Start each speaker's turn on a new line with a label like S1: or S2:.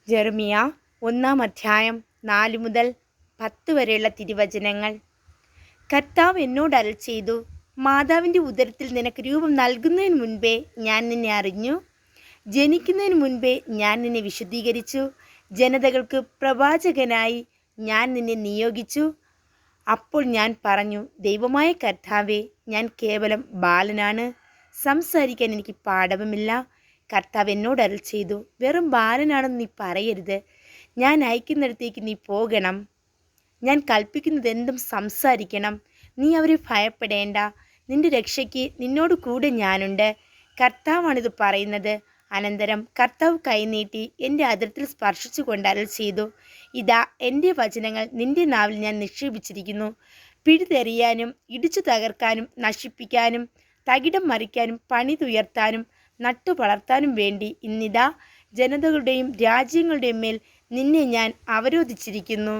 S1: ജെറമിയ 1-ാം അധ്യായം 4 മുതൽ 10 വരെയുള്ള തിരുവചനങ്ങൾ. കർത്താവ് എന്നോട് അരുളിച്ചെയ്തു, മാതാവിൻ്റെ ഉദരത്തിൽ നിനക്ക് രൂപം നൽകുന്നതിന് മുൻപേ ഞാൻ നിന്നെ അറിഞ്ഞു, ജനിക്കുന്നതിന് മുൻപേ ഞാൻ നിന്നെ വിശുദ്ധീകരിച്ചു, ജനതകൾക്ക് പ്രവാചകനായി ഞാൻ നിന്നെ നിയോഗിച്ചു. അപ്പോൾ ഞാൻ പറഞ്ഞു, ദൈവമായ കർത്താവേ, ഞാൻ കേവലം ബാലനാണ്, സംസാരിക്കാൻ എനിക്ക് പാടവമില്ല. കർത്താവ് എന്നോട് അരുളിച്ചെയ്തു, വെറും ബാലനാണെന്ന് നീ പറയരുത്. ഞാൻ അയക്കുന്നിടത്തേക്ക് നീ പോകണം. ഞാൻ കൽപ്പിക്കുന്നതെന്തും സംസാരിക്കണം. നീ അവരെ ഭയപ്പെടേണ്ട. നിന്റെ രക്ഷയ്ക്ക് നിന്നോട് കൂടെ ഞാനുണ്ട്. കർത്താവാണിത് പറയുന്നത്. അനന്തരം കർത്താവ് കൈനീട്ടി എൻ്റെ അതിർത്തിൽ സ്പർശിച്ചുകൊണ്ട് അരുളിച്ചെയ്തു, ഇതാ എൻ്റെ വചനങ്ങൾ നിന്റെ നാവിൽ ഞാൻ നിക്ഷേപിച്ചിരിക്കുന്നു. പിഴുതെറിയാനും ഇടിച്ചു തകർക്കാനും നശിപ്പിക്കാനും തകിടം മറിക്കാനും പണിതുയർത്താനും നട്ടുപളർത്താനും വേണ്ടി ഇന്നിതാ ജനതകളുടെയും രാജ്യങ്ങളുടെയും മേൽ നിന്നെ ഞാൻ അവരോധിച്ചിരിക്കുന്നു.